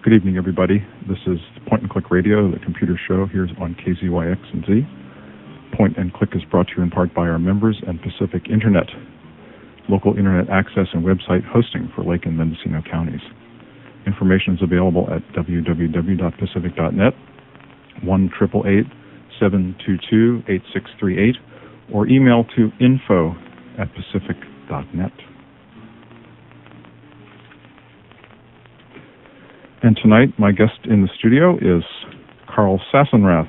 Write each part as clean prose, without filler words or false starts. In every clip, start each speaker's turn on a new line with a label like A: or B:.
A: Good evening, everybody. This is Point and Click Radio, the computer show here on KZYX and Z. Point and Click is brought to you in part by our members and Pacific Internet, local internet access and website hosting for Lake and Mendocino counties. Information is available at www.pacific.net, 1-888-722-8638, or email to info@pacific.net. And tonight, my guest in the studio is Carl Sassenrath.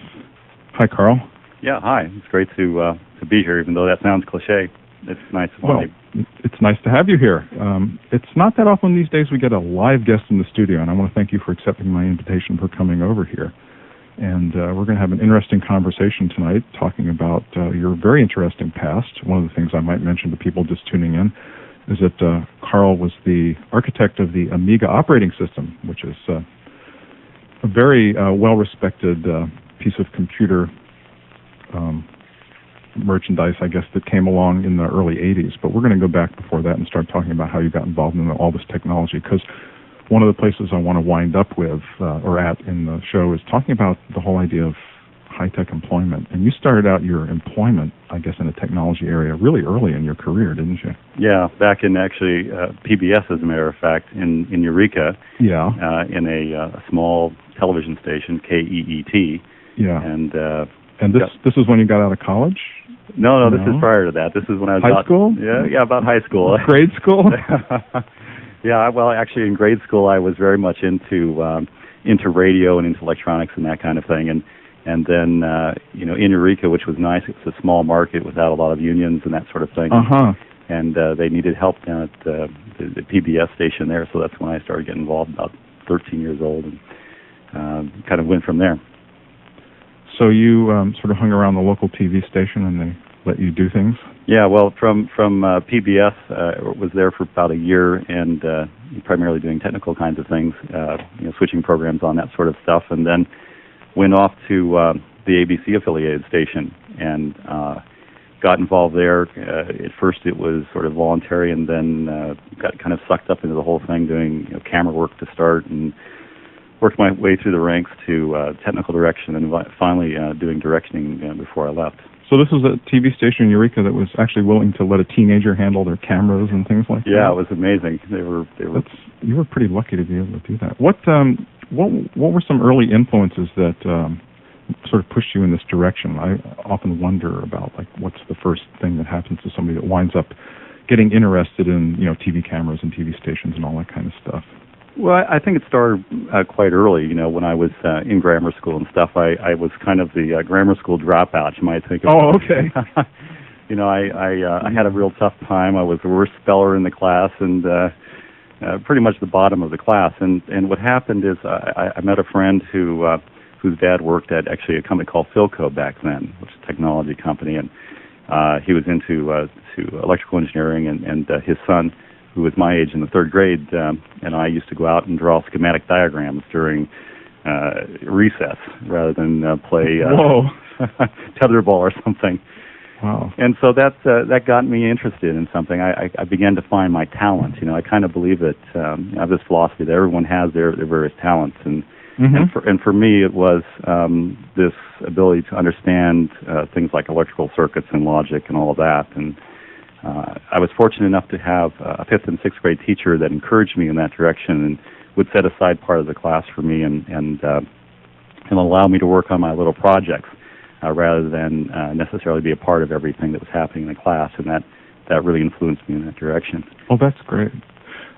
A: Hi, Carl.
B: Yeah, hi. It's great to be here, even though that sounds cliche. It's nice.
A: It's nice to have you here. It's not that often these days we get a live guest in the studio, and I want to thank you for accepting my invitation for coming over here. And we're going to have an interesting conversation tonight talking about your very interesting past. One of the things I might mention to people just tuning in is that Carl was the architect of the Amiga operating system, which is a very well-respected piece of computer merchandise, I guess, that came along in the early 80s. But we're going to go back before that and start talking about how you got involved in all this technology, because one of the places I want to wind up with, or at in the show, is talking about the whole idea of high-tech employment. And you started out your employment, I guess, in the technology area really early in your career, didn't you?
B: Yeah, back in actually PBS, as a matter of fact, in Eureka.
A: Yeah.
B: In a small television station, KEET.
A: Yeah.
B: And
A: this is when you got out of college?
B: No, this is prior to that. This is when I was
A: high school?
B: Yeah, about high school.
A: Grade school?
B: Yeah, well, actually, in grade school, I was very much into radio and into electronics and that kind of thing, and then in Eureka, which was nice. It's a small market without a lot of unions and that sort of thing. And they needed help down at the PBS station there, so that's when I started getting involved. About 13 years old, and kind of went from there.
A: So you sort of hung around the local TV station, and they let you do things?
B: Yeah, well, from PBS, was there for about a year, and primarily doing technical kinds of things, switching programs on, that sort of stuff, and then went off to the ABC affiliated station and got involved there. At first, it was sort of voluntary, and then got kind of sucked up into the whole thing, doing camera work to start, and worked my way through the ranks to technical direction, and finally doing directioning before I left.
A: So this was a TV station in Eureka that was actually willing to let a teenager handle their cameras and things like that?
B: Yeah, it was amazing. They were.
A: You were pretty lucky to be able to do that. What were some early influences that sort of pushed you in this direction? I often wonder about, like, what's the first thing that happens to somebody that winds up getting interested in TV cameras and TV stations and all that kind of stuff.
B: Well, I think it started quite early. When I was in grammar school and stuff, I was kind of the grammar school dropout, you might think of.
A: Oh, okay.
B: I had a real tough time. I was the worst speller in the class, and pretty much the bottom of the class. And what happened is I met a friend whose dad worked at actually a company called Philco back then, which is a technology company, and he was into electrical engineering, and his son, who was my age in the third grade, and I used to go out and draw schematic diagrams during recess rather than play tetherball or something.
A: Wow.
B: And so that got me interested in something. I began to find my talent. I kind of believe that I have this philosophy that everyone has their various talents, and for me it was this ability to understand things like electrical circuits and logic and all of that. And I was fortunate enough to have a 5th and 6th grade teacher that encouraged me in that direction and would set aside part of the class for me and allow me to work on my little projects rather than necessarily be a part of everything that was happening in the class, and that really influenced me in that direction.
A: Oh, that's great.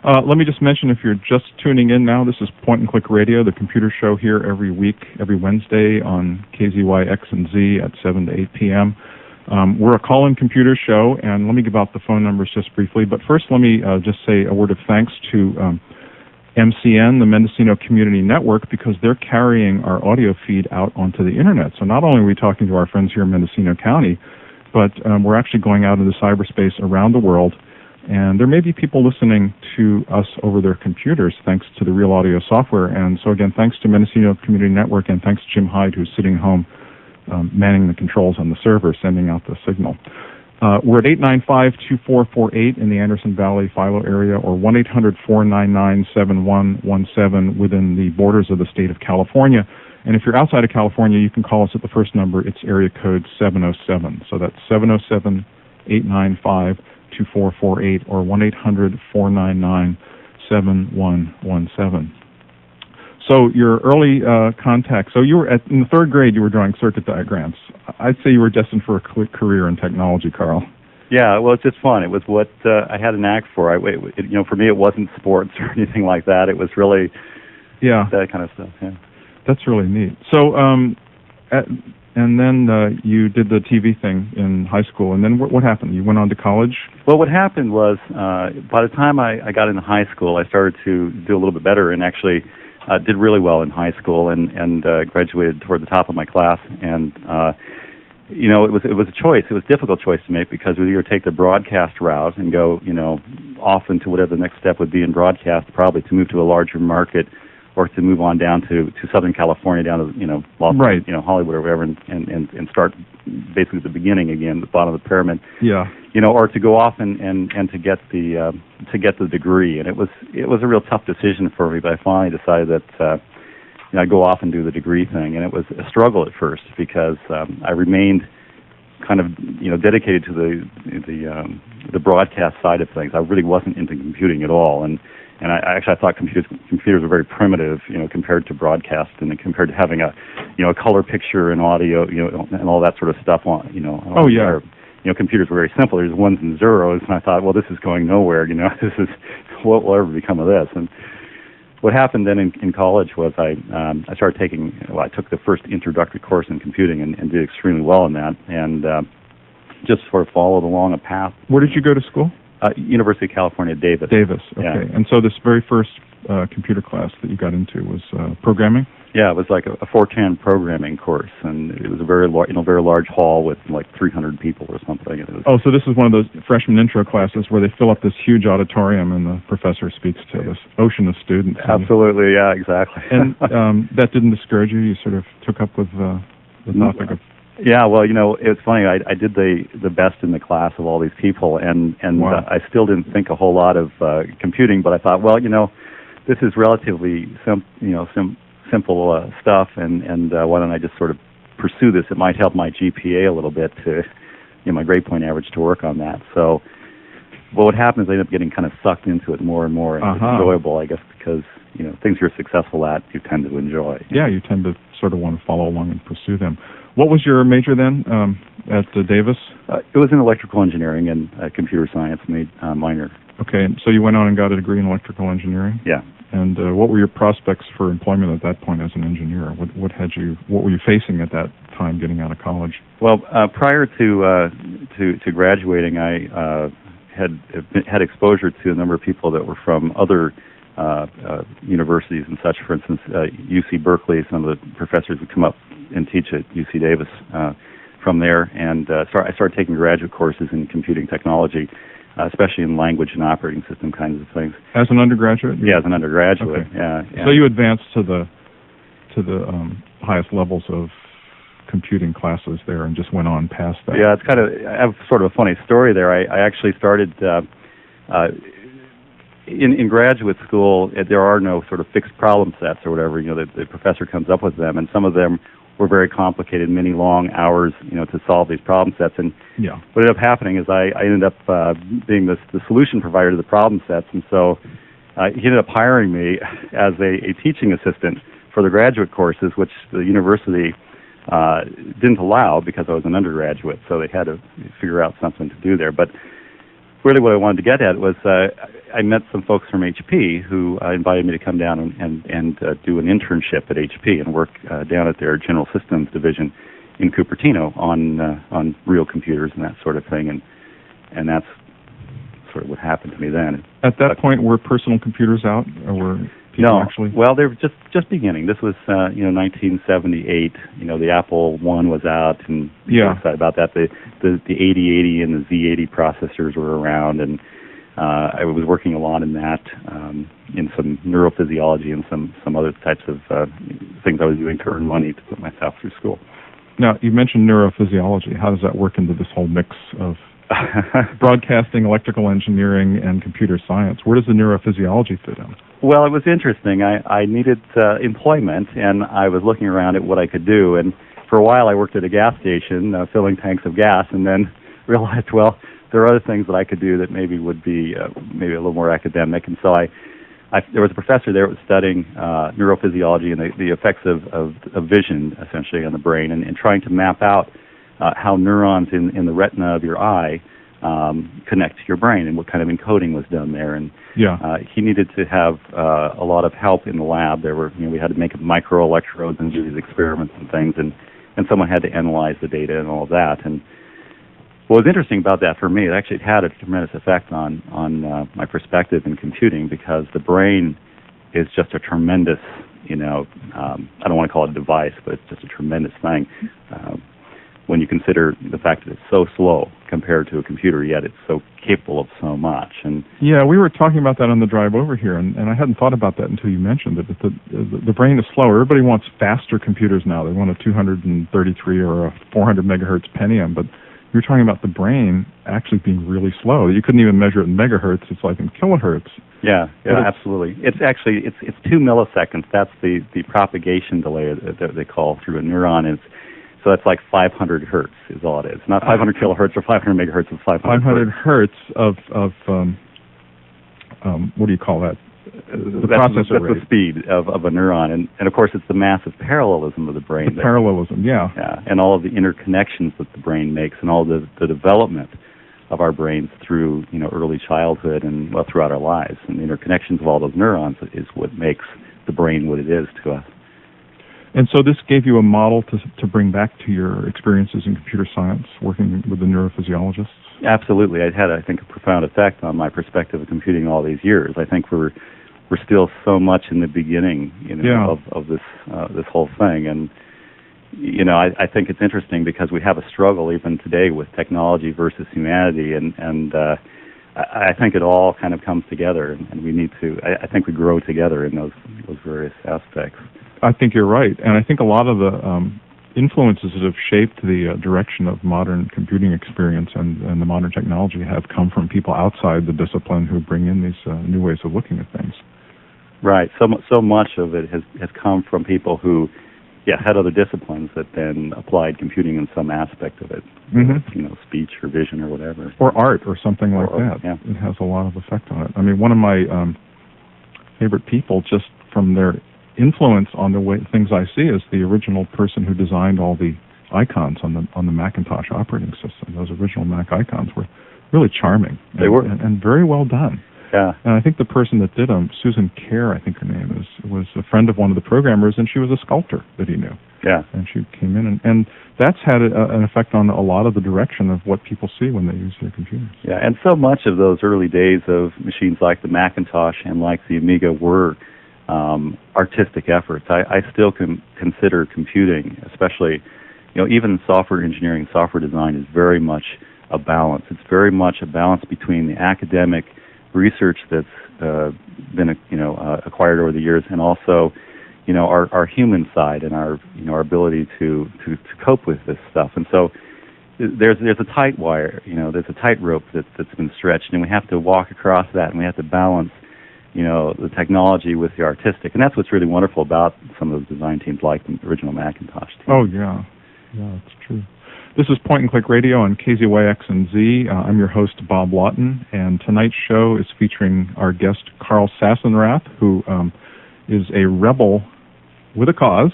A: Let me just mention, if you're just tuning in now, this is Point and Click Radio, the computer show here every week, every Wednesday on KZYX and Z at 7 to 8 p.m. We're a call-in computer show, and let me give out the phone numbers just briefly. But first, let me just say a word of thanks to MCN, the Mendocino Community Network, because they're carrying our audio feed out onto the Internet. So not only are we talking to our friends here in Mendocino County, but we're actually going out into cyberspace around the world. And there may be people listening to us over their computers thanks to the Real Audio software. And so, again, thanks to Mendocino Community Network, and thanks to Jim Hyde, who's sitting home manning the controls on the server, sending out the signal. We're at 895-2448 in the Anderson Valley, Philo area, or 1-800-499-7117 within the borders of the state of California. And if you're outside of California, you can call us at the first number. It's area code 707. So that's 707-895-2448 or 1-800-499-7117. So your early contact, so you were in the third grade, you were drawing circuit diagrams. I'd say you were destined for a career in technology, Carl.
B: Yeah, well, it's just fun. It was what I had a knack for. For me, it wasn't sports or anything like that. It was really that kind of stuff. Yeah,
A: that's really neat. So, and then you did the TV thing in high school, and then what happened? You went on to college?
B: Well, what happened was by the time I got into high school, I started to do a little bit better and actually did really well in high school and graduated toward the top of my class. And it was a choice. It was a difficult choice to make because we either take the broadcast route and go off into whatever the next step would be in broadcast, probably to move to a larger market, or to move on down to Southern California, down to Hollywood or whatever, and start basically at the beginning again, the bottom of the pyramid.
A: Yeah.
B: Or to go off and to get the degree. And it was a real tough decision for me, but I finally decided that I'd go off and do the degree thing. And it was a struggle at first because I remained kind of dedicated to the broadcast side of things. I really wasn't into computing at all, and I thought computers were very primitive, compared to broadcast and compared to having a color picture and audio, and all that sort of stuff on.
A: Oh yeah.
B: Computers were very simple. There's ones and zeros, and I thought, well, this is going nowhere. This is what will ever become of this? And what happened then in college was I started taking. Well, I took the first introductory course in computing and did extremely well in that, and just sort of followed along a path.
A: Where did you go to school?
B: University of California, Davis.
A: Davis, okay.
B: Yeah.
A: And so this very first computer class that you got into was programming?
B: Yeah, it was like a Fortran programming course, and it was a very large hall with like 300 people or something.
A: So this is one of those freshman intro classes where they fill up this huge auditorium and the professor speaks to this ocean of students.
B: Absolutely, yeah, exactly.
A: And that didn't discourage you? You sort of took up with the topic of...
B: Yeah, well, it's funny. I did the best in the class of all these people, and
A: wow.
B: I still didn't think a whole lot of computing. But I thought, well, this is relatively simple stuff, and why don't I just sort of pursue this? It might help my GPA a little bit to, my grade point average to work on that. So, what happened is I ended up getting kind of sucked into it more and more, and it's enjoyable, I guess, because things you're successful at, you tend to enjoy.
A: Yeah, you tend to sort of want to follow along and pursue them. What was your major then at Davis?
B: It was in electrical engineering and computer science minor.
A: Okay, so you went on and got a degree in electrical engineering?
B: Yeah.
A: And what were your prospects for employment at that point as an engineer? What were you facing at that time getting out of college?
B: Well, prior to graduating, I had exposure to a number of people that were from other universities and such. For instance, UC Berkeley, some of the professors would come up and teach at UC Davis from there, and I started taking graduate courses in computing technology, especially in language and operating system kinds of things.
A: As an undergraduate?
B: Yeah, as an undergraduate.
A: Okay.
B: Yeah.
A: So you advanced to the highest levels of computing classes there and just went on past that.
B: Yeah, it's I have sort of a funny story there. I actually started in graduate school. There are no sort of fixed problem sets or whatever. The professor comes up with them, and some of them were very complicated, many long hours, to solve these problem sets. And
A: yeah.
B: What ended up happening is I ended up being the solution provider to the problem sets, and so he ended up hiring me as a teaching assistant for the graduate courses, which the university didn't allow because I was an undergraduate, so they had to figure out something to do there. But really what I wanted to get at was I met some folks from HP who invited me to come down and do an internship at HP and work down at their General Systems division in Cupertino on real computers and that sort of thing, and that's sort of what happened to me then.
A: At that point, were personal computers out, or were people actually?
B: Well, they were just beginning. This was 1978. The Apple I was out, and
A: yeah,
B: excited about that. The 8080 and the Z80 processors were around, and I was working a lot in that, in some neurophysiology and some other types of things I was doing to earn money to put myself through school.
A: Now, you mentioned neurophysiology. How does that work into this whole mix of broadcasting, electrical engineering, and computer science. Where does the neurophysiology fit in?
B: Well, it was interesting. I needed employment, and I was looking around at what I could do. And for a while, I worked at a gas station filling tanks of gas, and then realized, well, there are other things that I could do that maybe would be maybe a little more academic. And so there was a professor there that was studying neurophysiology and the effects of vision, essentially, on the brain, and trying to map out how neurons in the retina of your eye connect to your brain and what kind of encoding was done there. And he needed to have a lot of help in the lab. We had to make microelectrodes and do these experiments and things, and someone had to analyze the data and all of that. And what was interesting about that for me, it had a tremendous effect on my perspective in computing, because the brain is just a tremendous, I don't want to call it a device, but it's just a tremendous thing. When you consider the fact that it's so slow compared to a computer, yet it's so capable of so much. And
A: yeah, we were talking about that on the drive over here, and I hadn't thought about that until you mentioned it. The brain is slow. Everybody wants faster computers now. They want a 233 or a 400 megahertz Pentium, but you're talking about the brain actually being really slow. You couldn't even measure it in megahertz. It's like in kilohertz.
B: Yeah, absolutely. It's 2 milliseconds. That's the propagation delay that they call through a neuron. So that's like 500 hertz is all it is. Not 500 kilohertz or 500 megahertz. It's 500
A: hertz of what do you call that? The processor rate.
B: That's the speed of a neuron. And of course, it's the massive parallelism of the brain.
A: Parallelism, yeah.
B: And all of the interconnections that the brain makes, and all the development of our brains through early childhood and throughout our lives. And the interconnections of all those neurons is what makes the brain what it is to us.
A: And so this gave you a model to bring back to your experiences in computer science, working with the neurophysiologists?
B: Absolutely. It had, I think, a profound effect on my perspective of computing all these years. I think we're still so much in the beginning, of this whole thing. And, I think it's interesting because we have a struggle even today with technology versus humanity. And I think it all kind of comes together, and we need to, I think we grow together in those various aspects.
A: I think you're right, and I think a lot of the influences that have shaped the direction of modern computing experience and the modern technology have come from people outside the discipline who bring in these new ways of looking at things.
B: Right. So much of it has come from people who, had other disciplines that then applied computing in some aspect of it, speech or vision or whatever,
A: or art or something like that.
B: Yeah.
A: It has a lot of effect on it. I mean, one of my favorite people, just from their influence on the way things I see, is the original person who designed all the icons on the Macintosh operating system. Those original Mac icons were really charming.
B: They were,
A: and very well done.
B: Yeah.
A: And I think the person that did them, Susan Kerr, I think her name is, was a friend of one of the programmers, and she was a sculptor that he knew.
B: Yeah.
A: And she came in, and that's had an effect on a lot of the direction of what people see when they use their computers.
B: Yeah, and so much of those early days of machines like the Macintosh and like the Amiga were artistic efforts. I still consider computing, especially, even software engineering, software design, is very much a balance. It's very much a balance between the academic research that's been acquired over the years, and also our human side and our ability to cope with this stuff. And so there's a tight wire, there's a tightrope that's been stretched, and we have to walk across that, and we have to balance the technology with the artistic. And that's what's really wonderful about some of those design teams like the original Macintosh team.
A: Oh, yeah. Yeah, that's true. This is Point and Click Radio on KZYX and Z. I'm your host, Bob Lawton, and tonight's show is featuring our guest, Carl Sassenrath, who is a rebel with a cause,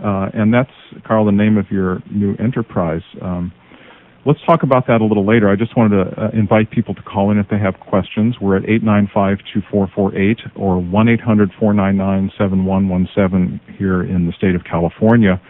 A: and that's, Carl, the name of your new enterprise. Let's talk about that a little later. I just wanted to invite people to call in if they have questions. We're at 895-2448 or 1-800-499-7117 here in the state of California.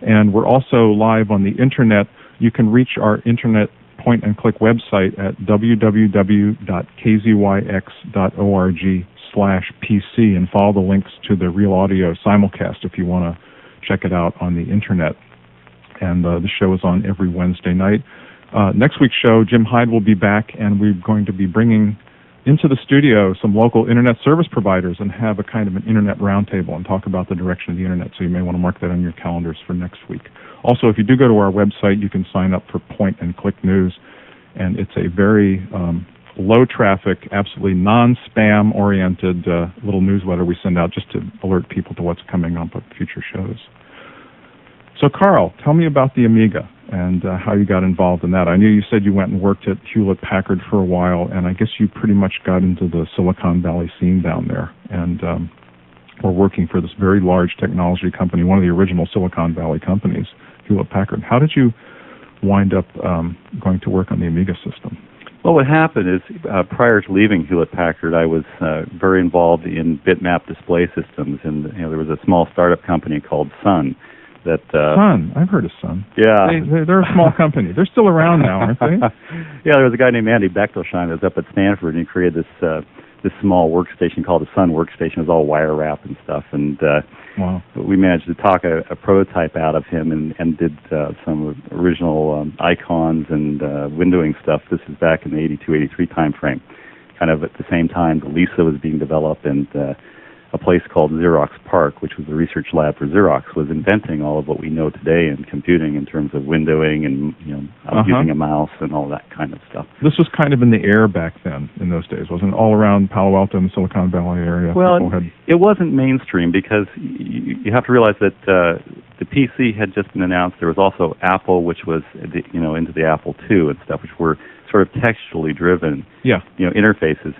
A: And we're also live on the Internet. You can reach our Internet point-and-click website at www.kzyx.org/PC and follow the links to the Real Audio simulcast if you want to check it out on the Internet. And the show is on every Wednesday night. Next week's show, Jim Hyde will be back, and we're going to be bringing into the studio some local Internet service providers and have a kind of an Internet roundtable and talk about the direction of the Internet. So you may want to mark that on your calendars for next week. Also, if you do go to our website, you can sign up for Point and Click News. and it's a very low traffic, absolutely non-spam oriented little newsletter we send out just to alert people to what's coming up at future shows. So Carl, tell me about the Amiga and how you got involved in that. I knew you said you went and worked at Hewlett-Packard for a while, and I guess you pretty much got into the Silicon Valley scene down there, and were working for this very large technology company, one of the original Silicon Valley companies, Hewlett-Packard. How did you wind up going to work on the Amiga system?
B: Well, what happened is prior to leaving Hewlett-Packard, I was very involved in bitmap display systems, and there was a small startup company called Sun.
A: Sun, I've heard of Sun.
B: Yeah,
A: they're a small company. They're still around now, aren't they?
B: Yeah, there was a guy named Andy Bechtolsheim that was up at Stanford, and he created this small workstation called the Sun Workstation. It was all wire wrap and stuff, and
A: wow.
B: We managed to talk a prototype out of him and did some original icons and windowing stuff. This is back in the 82, 83 time frame. Kind of at the same time, the Lisa was being developed, and a place called Xerox PARC, which was the research lab for Xerox, was inventing all of what we know today in computing in terms of windowing and using a mouse and all that kind of stuff.
A: This was kind of in the air back then, in those days, wasn't it? All around Palo Alto and the Silicon Valley area.
B: Well, it wasn't mainstream because you have to realize that the PC had just been announced. There was also Apple, which was into the Apple II and stuff, which were sort of textually driven interfaces.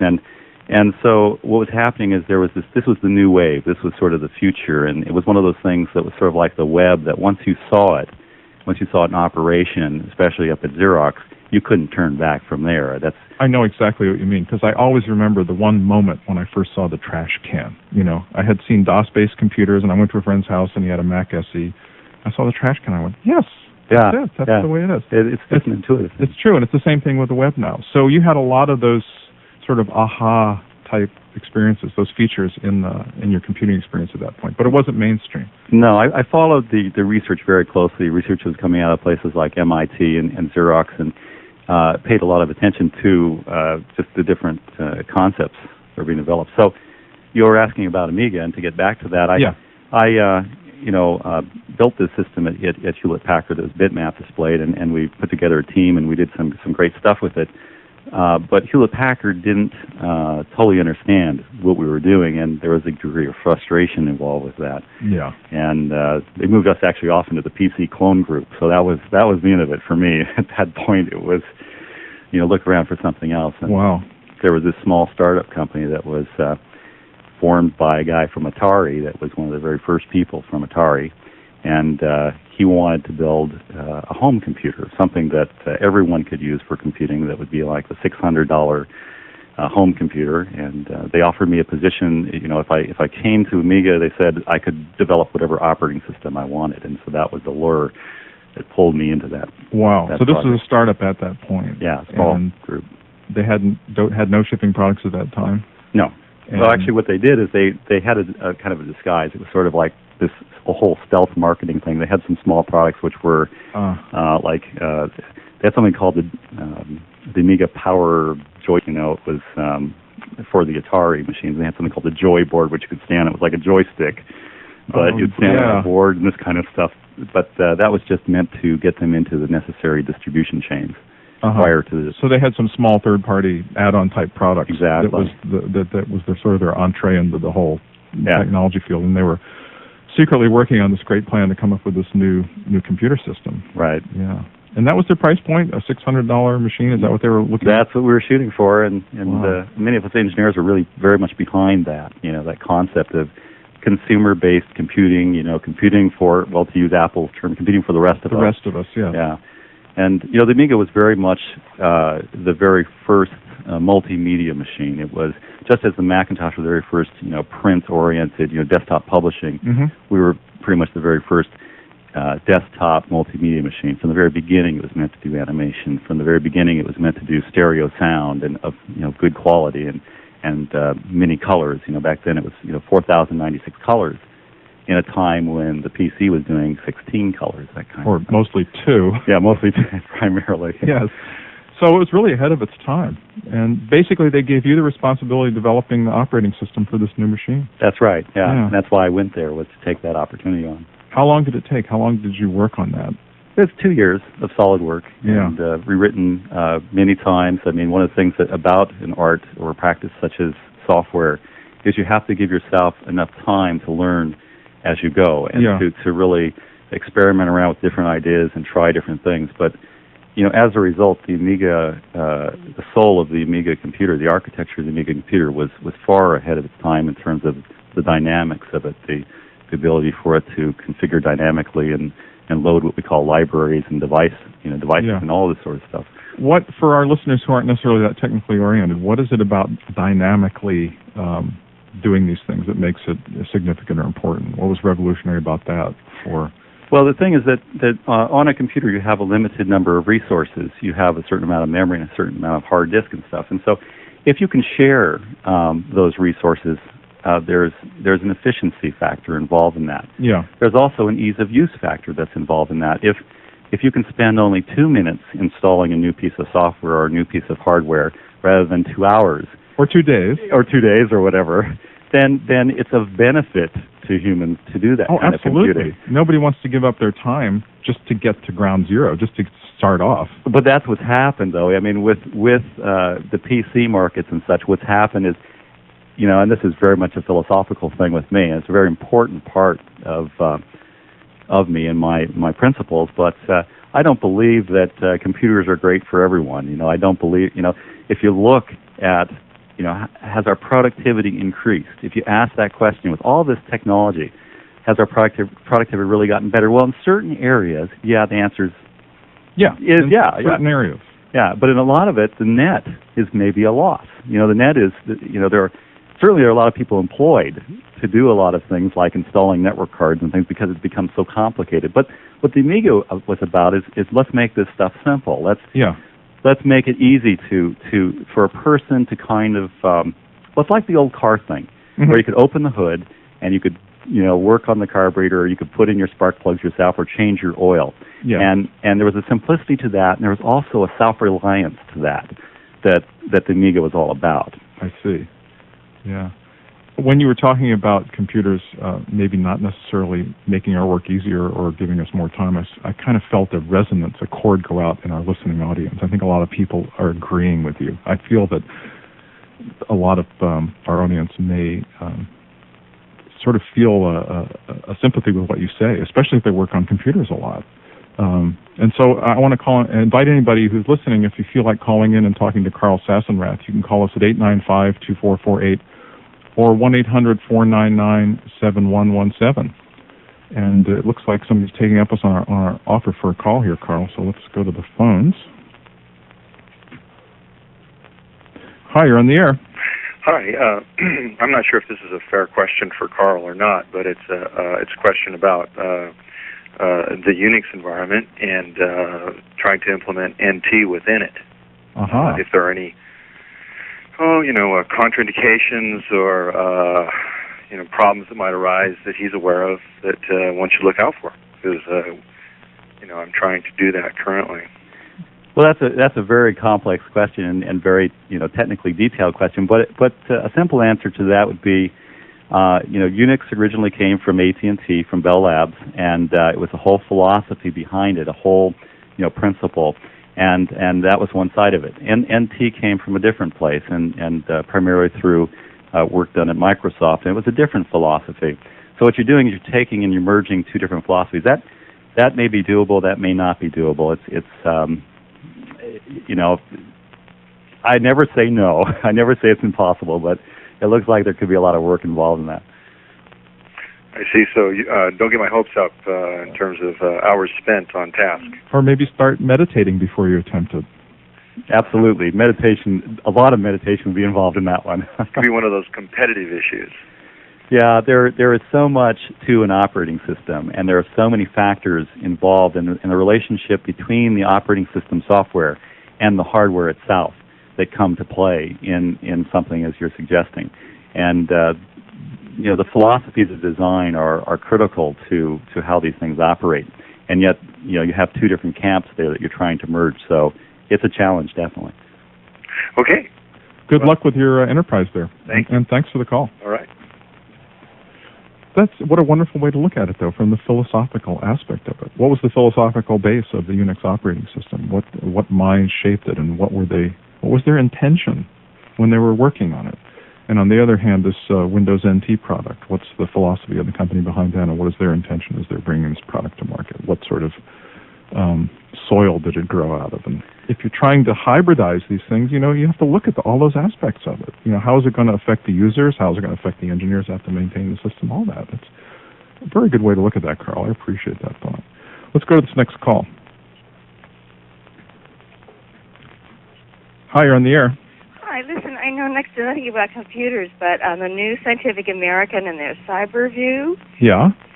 B: And so what was happening is there was this was the new wave. This was sort of the future, and it was one of those things that was sort of like the web, that once you saw it in operation, especially up at Xerox, you couldn't turn back from there.
A: I know exactly what you mean, because I always remember the one moment when I first saw the trash can. I had seen DOS-based computers, and I went to a friend's house, and he had a Mac SE. I saw the trash can, and I went, yes, that's it. That's the way it is.
B: It's intuitive.
A: It's true, and it's the same thing with the web now. So you had a lot of those sort of aha type experiences, those features in your computing experience at that point, but it wasn't mainstream.
B: No, I followed the research very closely. Research was coming out of places like MIT and Xerox, and paid a lot of attention to just the different concepts that were being developed. So you were asking about Amiga, and to get back to that, I built this system at Hewlett-Packard that was bitmap displayed, and we put together a team, and we did some great stuff with it. But Hewlett-Packard didn't totally understand what we were doing, and there was a degree of frustration involved with that.
A: Yeah.
B: And they moved us actually off into the PC clone group, so that was the end of it for me. At that point, it was, look around for something else. And
A: wow.
B: There was this small startup company that was formed by a guy from Atari that was one of the very first people from Atari, and he wanted to build a home computer, something that everyone could use for computing that would be like a $600 home computer. And they offered me a position. If I came to Amiga, they said I could develop whatever operating system I wanted, and so that was the lure that pulled me into that.
A: Wow!
B: That
A: so this
B: project.
A: was a startup at that point.
B: Yeah, small group.
A: They had no shipping products at that time.
B: No. Well, actually, what they did is they had a kind of a disguise. It was sort of like this whole stealth marketing thing. They had some small products which were they had something called the Amiga Power Joy. It was for the Atari machines. They had something called the Joy board, which you could stand. It was like a joystick, but you'd stand on a board and this kind of stuff. But that was just meant to get them into the necessary distribution chains. Prior to this.
A: So they had some small third-party add-on type products.
B: Exactly.
A: That was sort of their entree into the whole technology field, and they were secretly working on this great plan to come up with this new computer system.
B: Right.
A: Yeah. And that was their price point, a $600 machine. Is that what they were looking at?
B: That's what we were shooting for, and many of us engineers were really very much behind that. That concept of consumer-based computing. Computing for, to use Apple's term, computing for the rest of us.
A: The rest of us, yeah.
B: Yeah. And, the Amiga was very much the very first multimedia machine. It was, just as the Macintosh was the very first, print-oriented, desktop publishing, we were pretty much the very first desktop multimedia machine. From the very beginning, it was meant to do animation. From the very beginning, it was meant to do stereo sound and of, good quality and many colors. Back then it was, 4,096 colors. In a time when the PC was doing 16 colors, that kind of stuff.
A: Mostly 2.
B: Yeah, mostly 2, primarily.
A: Yes. So it was really ahead of its time. And basically they gave you the responsibility of developing the operating system for this new machine.
B: That's right, yeah. And that's why I went there, was to take that opportunity on.
A: How long did it take? How long did you work on that?
B: It's 2 years of solid work and rewritten many times. I mean, one of the things about an art or practice such as software is you have to give yourself enough time to learn as you go and to really experiment around with different ideas and try different things. But as a result, the Amiga, the soul of the Amiga computer, the architecture of the Amiga computer was far ahead of its time in terms of the dynamics of it, the ability for it to configure dynamically and load what we call libraries and devices and all this sort of stuff.
A: What, for our listeners who aren't necessarily that technically oriented, what is it about dynamically doing these things that makes it significant or important? What was revolutionary about that for...
B: Well, the thing is that on a computer you have a limited number of resources. You have a certain amount of memory and a certain amount of hard disk and stuff. And so if you can share those resources, there's an efficiency factor involved in that.
A: Yeah.
B: There's also an ease of use factor that's involved in that. If you can spend only 2 minutes installing a new piece of software or a new piece of hardware rather than 2 hours.
A: Or 2 days.
B: Or 2 days or whatever, then it's of benefit to humans to do that kind of computing.
A: Nobody wants to give up their time just to get to ground zero, just to start off.
B: But that's what's happened, though. I mean, with the PC markets and such, what's happened is, and this is very much a philosophical thing with me, and it's a very important part of me and my principles, but I don't believe that computers are great for everyone. I don't believe, if you look at, has our productivity increased? If you ask that question, with all this technology, has our productivity really gotten better? Well, in certain areas, the answer is
A: certain areas.
B: Yeah, but in a lot of it, the net is maybe a loss. The net is, there are a lot of people employed to do a lot of things like installing network cards and things because it's become so complicated. But what the Amiga was about is let's make this stuff simple. Let's make it easy for a person to kind of, it's like the old car thing, where you could open the hood and you could, work on the carburetor, or you could put in your spark plugs yourself or change your oil. Yeah. And there was a simplicity to that, and there was also a self-reliance to that the Amiga was all about.
A: I see. Yeah. When you were talking about computers maybe not necessarily making our work easier or giving us more time, I kind of felt a resonance, a chord go out in our listening audience. I think a lot of people are agreeing with you. I feel that a lot of our audience may sort of feel a sympathy with what you say, especially if they work on computers a lot. And so I want to invite anybody who's listening, if you feel like calling in and talking to Carl Sassenrath, you can call us at 895-2448 or 1-800-499-7117. And it looks like somebody's taking up on our offer for a call here, Carl, so let's go to the phones. Hi, you're on the air.
C: Hi. I'm not sure if this is a fair question for Carl or not, but it's a question about the Unix environment and trying to implement NT within it. If there are any contraindications or problems that might arise that he's aware of that one should look out for, because I'm trying to do that currently.
B: Well, that's a very complex question and very technically detailed question. But a simple answer to that would be, Unix originally came from AT&T, from Bell Labs, and it was a whole philosophy behind it, a whole principle. And that was one side of it. And NT came from a different place, and primarily through work done at Microsoft. And it was a different philosophy. So what you're doing is you're taking and you're merging two different philosophies. That may be doable. That may not be doable. I never say no. I never say it's impossible, but it looks like there could be a lot of work involved in that.
C: I see. So don't get my hopes up in terms of hours spent on task.
A: Or maybe start meditating before you attempt it.
B: Absolutely. Meditation, a lot of meditation would be involved in that one.
C: It could be one of those competitive issues.
B: Yeah, there is so much to an operating system, and there are so many factors involved in the relationship between the operating system software and the hardware itself that come to play in something as you're suggesting. And the philosophies of design are critical to how these things operate. And yet, you have two different camps there that you're trying to merge. So it's a challenge, definitely.
C: Okay.
A: Good luck with your enterprise there.
C: Thank you.
A: And thanks for the call.
C: All right.
A: that's what a wonderful way to look at it, though, from the philosophical aspect of it. What was the philosophical base of the Unix operating system? What minds shaped it, and what was their intention when they were working on it? And on the other hand, this Windows NT product, what's the philosophy of the company behind that, and what is their intention as they're bringing this product to market? What sort of soil did it grow out of? And if you're trying to hybridize these things, you have to look at all those aspects of it. How is it going to affect the users? How is it going to affect the engineers that have to maintain the system? All that. It's a very good way to look at that, Carl. I appreciate that thought. Let's go to this next call. Hi, you're on the air.
D: Hi, listen, I know next to nothing about computers, but the new Scientific American in their cyber view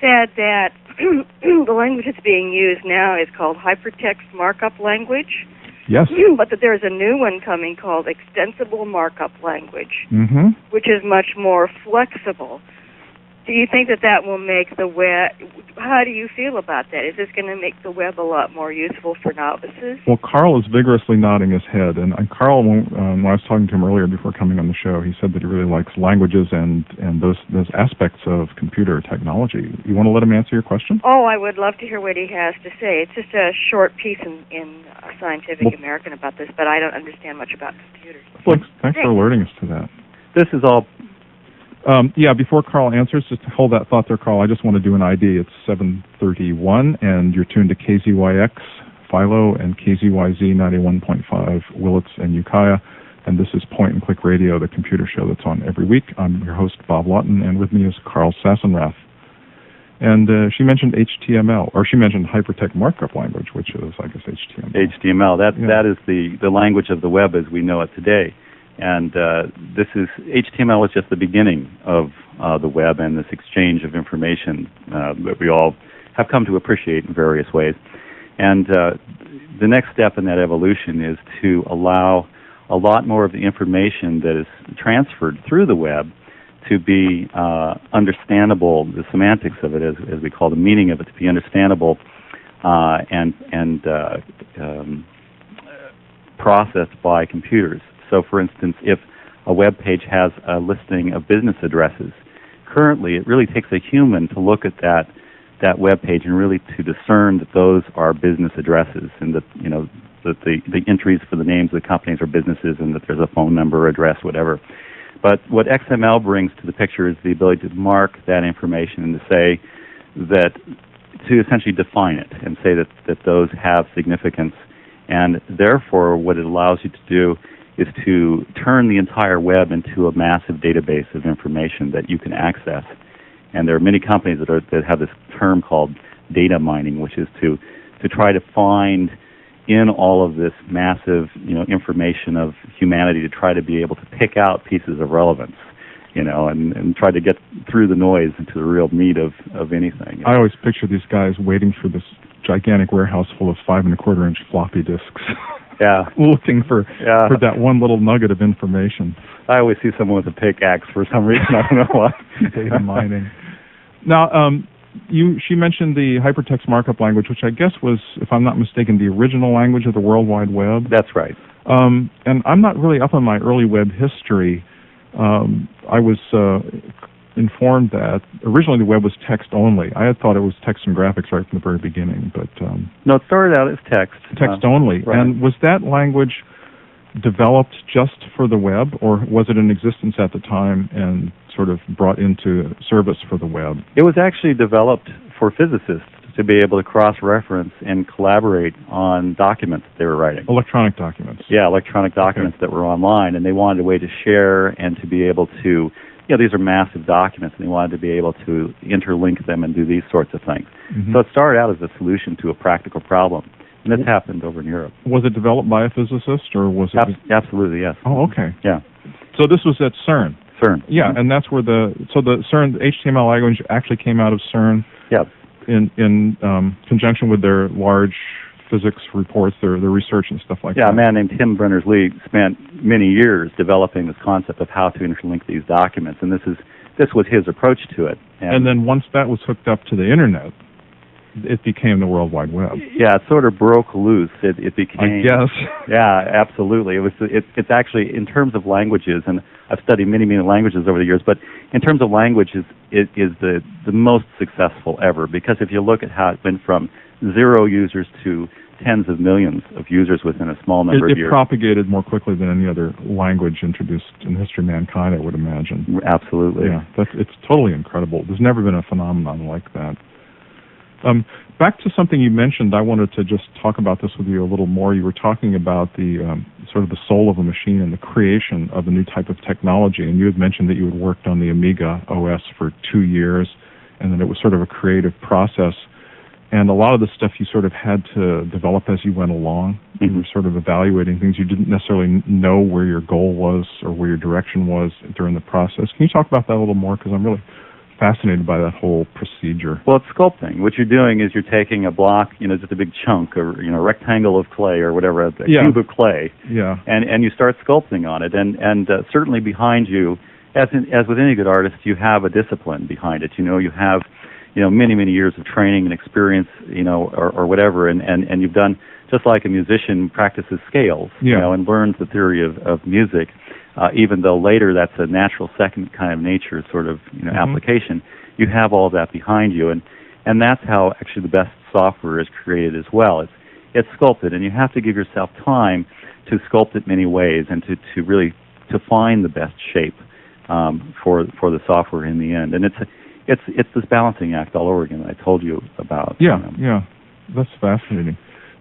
D: said that the language that's being used now is called hypertext markup language.
A: Yes.
D: But that there's a new one coming called extensible markup language, which is much more flexible. Do you think that will make the web, how do you feel about that? Is this going to make the web a lot more useful for novices?
A: Well, Carl is vigorously nodding his head, and Carl, when I was talking to him earlier before coming on the show, he said that he really likes languages and those aspects of computer technology. You want to let him answer your question?
D: Oh, I would love to hear what he has to say. It's just a short piece in Scientific American about this, but I don't understand much about computers.
A: Thanks for alerting us to that.
B: This is all...
A: before Carl answers, just to hold that thought there, Carl, I just want to do an ID. It's 7:31, and you're tuned to KZYX, Philo, and KZYZ 91.5, Willits and Ukiah, and this is Point and Click Radio, the computer show that's on every week. I'm your host, Bob Lawton, and with me is Carl Sassenrath. And she mentioned HTML, or she mentioned hypertext markup language, which is, I guess, HTML.
B: HTML, that is the language of the web as we know it today. And HTML is just the beginning of the web and this exchange of information that we all have come to appreciate in various ways. And the next step in that evolution is to allow a lot more of the information that is transferred through the web to be understandable, the semantics of it, as we call the meaning of it, to be understandable and processed by computers. So, for instance, if a web page has a listing of business addresses, currently it really takes a human to look at that web page and really to discern that those are business addresses, and that that the entries for the names of the companies are businesses, and that there's a phone number, address, whatever. But what XML brings to the picture is the ability to mark that information and to say that, to essentially define it and say that those have significance, and therefore what it allows you to do is to turn the entire web into a massive database of information that you can access. And there are many companies that have this term called data mining, which is to try to find in all of this massive information of humanity, to try to be able to pick out pieces of relevance, and try to get through the noise into the real meat of anything.
A: I always picture these guys waiting for this gigantic warehouse full of 5 1/4-inch floppy disks.
B: Yeah,
A: looking for that one little nugget of information.
B: I always see someone with a pickaxe for some reason. I don't know why.
A: Data mining. Now, she mentioned the hypertext markup language, which I guess was, if I'm not mistaken, the original language of the World Wide Web.
B: That's right.
A: And I'm not really up on my early web history. I was informed that originally the web was text only. I had thought it was text and graphics right from the very beginning, but
B: no, it started out as text.
A: Text only. Right. And was that language developed just for the web, or was it in existence at the time and sort of brought into service for the web?
B: It was actually developed for physicists to be able to cross-reference and collaborate on documents that they were writing.
A: Electronic documents.
B: Yeah, electronic documents that were online, and they wanted a way to share and to be able to, these are massive documents, and they wanted to be able to interlink them and do these sorts of things. So it started out as a solution to a practical problem, and this happened over in Europe.
A: Was it developed by a physicist, or was it...
B: Absolutely, yes.
A: Oh, okay.
B: Yeah.
A: So this was at CERN?
B: CERN.
A: Yeah, and that's where the CERN, the HTML language actually came out of CERN.
B: Yeah.
A: In conjunction with their large physics reports, their research and stuff like that.
B: Yeah, a man named Tim Berners-Lee spent many years developing this concept of how to interlink these documents, and this was his approach to it.
A: And then once that was hooked up to the internet, it became the World Wide Web.
B: Yeah, it sort of broke loose. It became.
A: I guess.
B: Yeah, absolutely. It's actually, in terms of languages, and I've studied many languages over the years, but in terms of languages, it is the most successful ever, because if you look at how it went from 0 users to tens of millions of users within a small number of years.
A: It propagated more quickly than any other language introduced in the history of mankind, I would imagine.
B: Absolutely.
A: Yeah, it's totally incredible. There's never been a phenomenon like that. Back to something you mentioned, I wanted to just talk about this with you a little more. You were talking about the sort of the soul of a machine and the creation of a new type of technology, and you had mentioned that you had worked on the Amiga OS for 2 years, and that it was sort of a creative process. And a lot of the stuff you sort of had to develop as you went along.
B: Mm-hmm.
A: You were sort of evaluating things. You didn't necessarily know where your goal was or where your direction was during the process. Can you talk about that a little more? Because I'm really fascinated by that whole procedure.
B: Well, it's sculpting. What you're doing is you're taking a block, just a big chunk, or a rectangle of clay or whatever, a cube of clay, and you start sculpting on it. And certainly behind you, as with any good artist, you have a discipline behind it. You have many years of training and experience, or whatever, and you've done, just like a musician practices scales, and learns the theory of music, even though later that's a natural second kind of nature sort of, application. You have all of that behind you, and that's how actually the best software is created as well. It's sculpted, and you have to give yourself time to sculpt it many ways and to really find the best shape for the software in the end. And it's this balancing act all over again that I told you about.
A: Yeah, that's fascinating.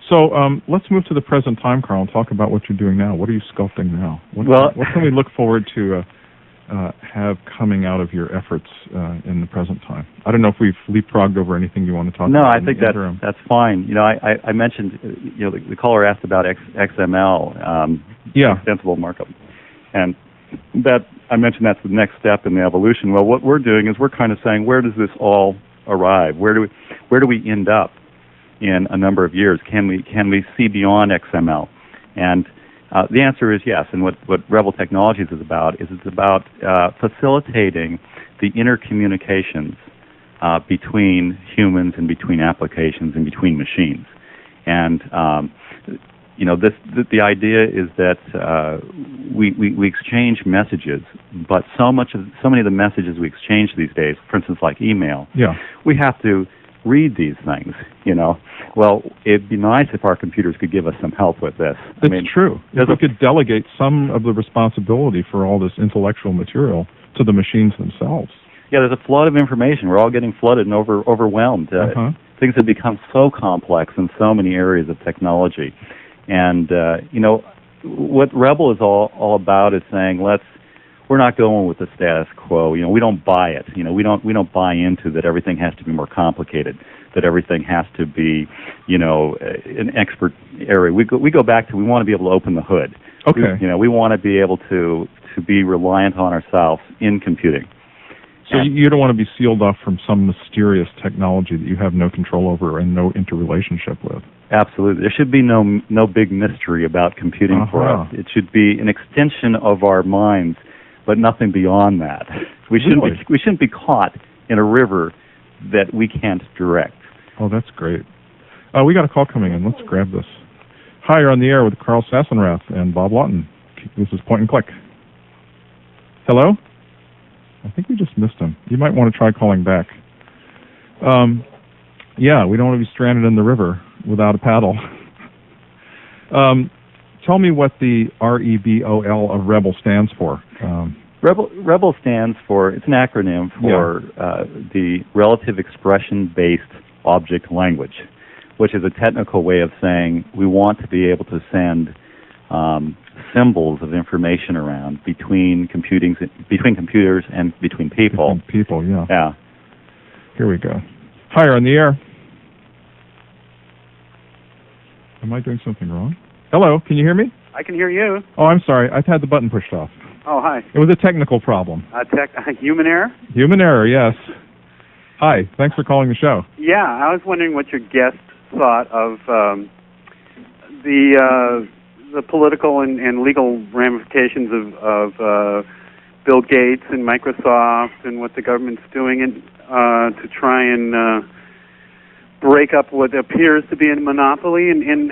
A: So let's move to the present time, Carl, and talk about what you're doing now. What are you sculpting now? What can we look forward to have coming out of your efforts in the present time? I don't know if we've leapfrogged over anything you want to talk about.
B: No, I think that's fine. I mentioned, the caller asked about XML, extensible markup, and that I mentioned that's the next step in the evolution. Well, what we're doing is we're kind of saying, where does this all arrive? Where do we end up in a number of years? Can we see beyond XML? And the answer is yes. And what Rebel Technologies is about it's about facilitating the intercommunications between humans and between applications and between machines. And the idea is that we exchange messages, but so many of the messages we exchange these days, for instance, like email, we have to read these things. Well, it'd be nice if our computers could give us some help with this.
A: It's true. If we could delegate some of the responsibility for all this intellectual material to the machines themselves.
B: Yeah, there's a flood of information. We're all getting flooded and overwhelmed. Things have become so complex in so many areas of technology. And, what Rebel is all about is saying, we're not going with the status quo. We don't buy it. We don't buy into that everything has to be more complicated, that everything has to be, an expert area. We go back to, we want to be able to open the hood.
A: Okay.
B: We want to be able to be reliant on ourselves in computing.
A: So you don't want to be sealed off from some mysterious technology that you have no control over and no interrelationship with.
B: Absolutely. There should be no big mystery about computing for us. It should be an extension of our minds, but nothing beyond that. We shouldn't be caught in a river that we can't direct.
A: Oh, that's great. We got a call coming in. Let's grab this. Hi, you're on the air with Carl Sassenrath and Bob Lawton. This is Point and Click. Hello? I think we just missed him. You might want to try calling back. We don't want to be stranded in the river without a paddle. Tell me what the REBOL of Rebel stands for.
B: Rebel stands for, it's an acronym for the Relative Expression-Based Object Language, which is a technical way of saying we want to be able to send symbols of information around between computers and between people.
A: Between people, yeah.
B: Yeah.
A: Here we go. Hi, you're on the air. Am I doing something wrong? Hello, can you hear me?
E: I can hear you.
A: Oh, I'm sorry. I've had the button pushed off.
E: Oh, hi.
A: It was a technical problem.
E: Human error?
A: Human error, yes. Hi, thanks for calling the show.
E: Yeah, I was wondering what your guest thought of the political and legal ramifications of Bill Gates and Microsoft and what the government's doing to try and break up what appears to be a monopoly, and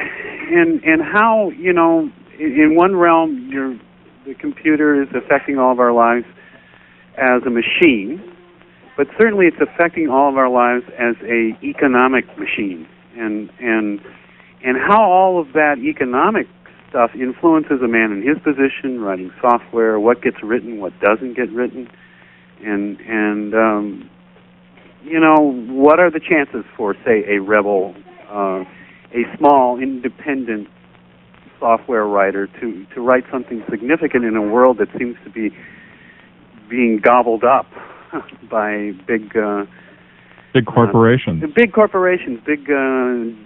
E: how, you know, in one realm, the computer is affecting all of our lives as a machine, but certainly it's affecting all of our lives as a economic machine, and how all of that economic stuff influences a man in his position, writing software, what gets written, what doesn't get written, and you know, what are the chances for, say, a rebel, a small, independent software writer to write something significant in a world that seems to be being gobbled up by big
A: corporations.
E: Big corporations, big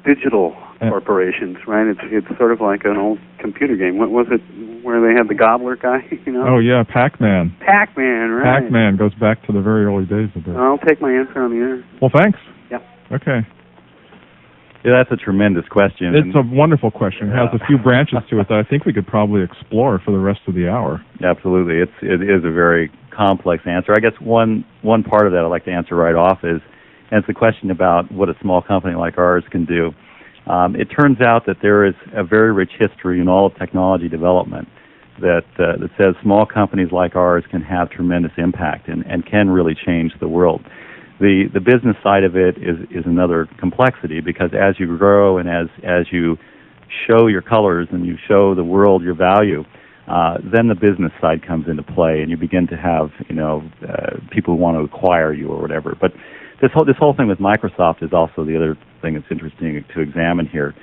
E: digital corporations, right? It's sort of like an old computer game. What was it where they had the gobbler guy, you know?
A: Oh, yeah, Pac-Man.
E: Pac-Man, right.
A: Pac-Man goes back to the very early days of it.
E: I'll take my answer on the air.
A: Well, thanks.
E: Yeah.
A: Okay.
B: Yeah, that's a tremendous question.
A: It's a wonderful question. It has a few branches to it that I think we could probably explore for the rest of the hour.
B: Absolutely. It is a very complex answer. I guess one part of that I'd like to answer right off is, and it's the question about what a small company like ours can do. It turns out that there is a very rich history in all of technology development that says small companies like ours can have tremendous impact and can really change the world. The business side of it is another complexity, because as you grow and as you show your colors and you show the world your value, then the business side comes into play, and you begin to have, you know, people who want to acquire you or whatever. But this whole thing with Microsoft is also the other thing that's interesting to examine here.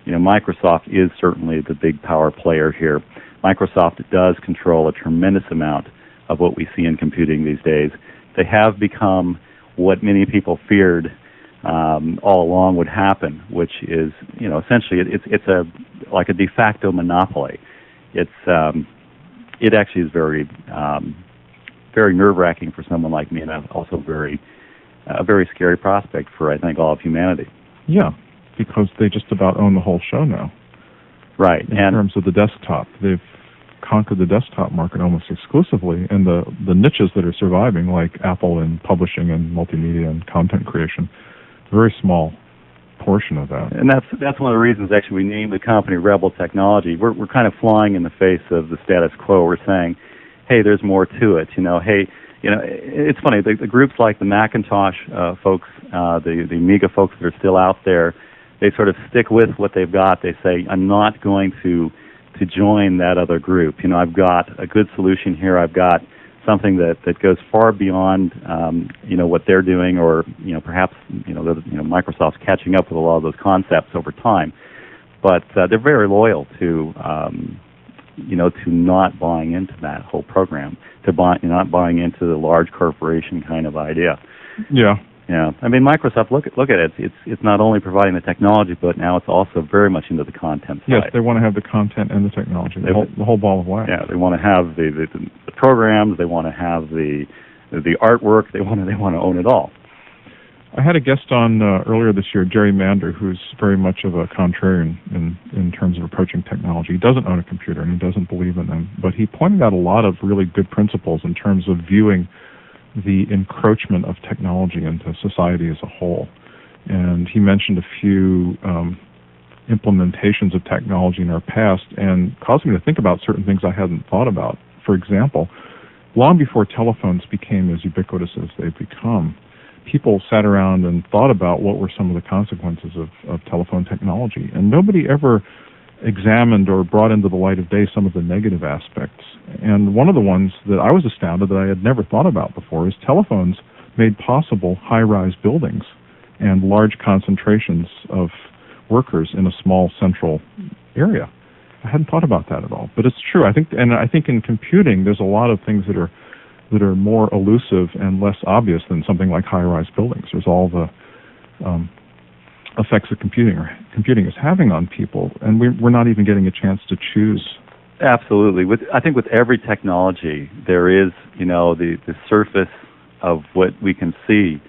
B: You know, Microsoft is certainly the big power player here. Microsoft does control a tremendous amount of what we see in computing these days. They have become what many people feared all along would happen, which is, you know, essentially it's like a de facto monopoly. It actually is very very nerve-wracking for someone like me, and also a very scary prospect for, I think, all of humanity.
A: Yeah, because they just about own the whole show now.
B: Right.
A: In terms of the desktop, they've conquered the desktop market almost exclusively, and the niches that are surviving, like Apple and publishing and multimedia and content creation, very small portion of that.
B: And that's one of the reasons actually we named the company Rebel Technology. We're kind of flying in the face of the status quo. We're saying, hey, there's more to it. You know, hey, you know, it's funny, the groups like the Macintosh folks, the Amiga folks that are still out there, they sort of stick with what they've got. They say, I'm not going to join that other group. You know, I've got a good solution here. I've got something that goes far beyond, you know, what they're doing, or, you know, perhaps, Microsoft's catching up with a lot of those concepts over time. But they're very loyal to, to not buying into that whole program, not buying into the large corporation kind of idea.
A: Yeah.
B: Yeah, I mean, Microsoft, look at it. It's not only providing the technology, but now it's also very much into the content side.
A: Yes, they want to have the content and the technology, the whole ball of wax.
B: Yeah, they want to have the programs. They want to have the artwork. They want to own it all.
A: I had a guest on earlier this year, Jerry Mander, who's very much of a contrarian in terms of approaching technology. He doesn't own a computer and he doesn't believe in them, but he pointed out a lot of really good principles in terms of viewing the encroachment of technology into society as a whole. And he mentioned a few implementations of technology in our past and caused me to think about certain things I hadn't thought about. For example, long before telephones became as ubiquitous as they've become, people sat around and thought about what were some of the consequences of telephone technology. And nobody ever examined or brought into the light of day some of the negative aspects. And one of the ones that I was astounded that I had never thought about before is telephones made possible high-rise buildings and large concentrations of workers in a small central area. I hadn't thought about that at all, but it's true. I think in computing there's a lot of things that are more elusive and less obvious than something like high-rise buildings. There's all the effects that computing is having on people, and we're not even getting a chance to choose.
B: Absolutely. I think with every technology, there is, the surface of what we can see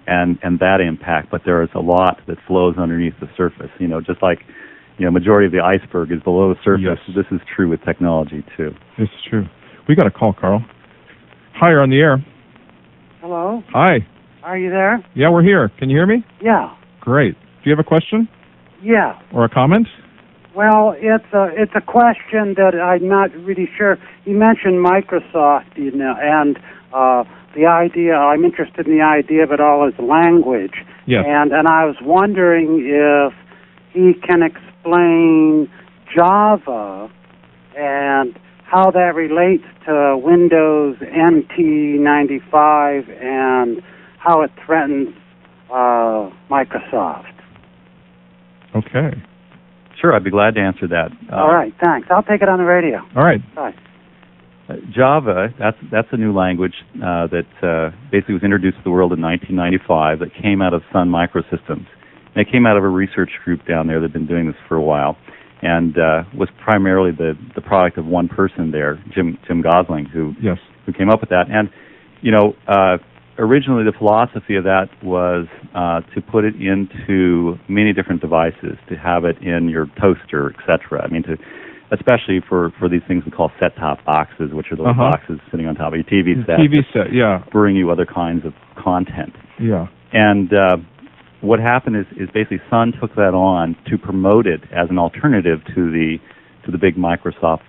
B: and that impact, but there is a lot that flows underneath the surface. Just like, majority of the iceberg is below the surface.
A: Yes.
B: This is true with technology, too.
A: It's true. We got a call, Carl. Hi, you're on the air.
F: Hello?
A: Hi.
F: Are you there?
A: Yeah, we're here. Can you hear me?
F: Yeah.
A: Great. you have a question?
F: Yeah.
A: Or a comment?
F: Well, it's a question that I'm not really sure. You mentioned Microsoft, and the idea. I'm interested in the idea of it all as language.
A: Yes.
F: And I was wondering if he can explain Java and how that relates to Windows NT 95 and how it threatens Microsoft.
A: Okay.
B: Sure, I'd be glad to answer that.
F: All right, thanks. I'll take it on the radio.
A: All right.
F: Bye.
B: Java, that's a new language that basically was introduced to the world in 1995 that came out of Sun Microsystems. And it came out of a research group down there that had been doing this for a while and was primarily the product of one person there, Jim Gosling, who came up with that. And, originally the philosophy of that was to put it into many different devices, to have it in your toaster, etc. I mean, especially for these things we call set-top boxes, which are those boxes sitting on top of your TV set.
A: TV set, yeah.
B: Bring you other kinds of content.
A: Yeah.
B: And what happened is basically Sun took that on to promote it as an alternative to the big Microsoft,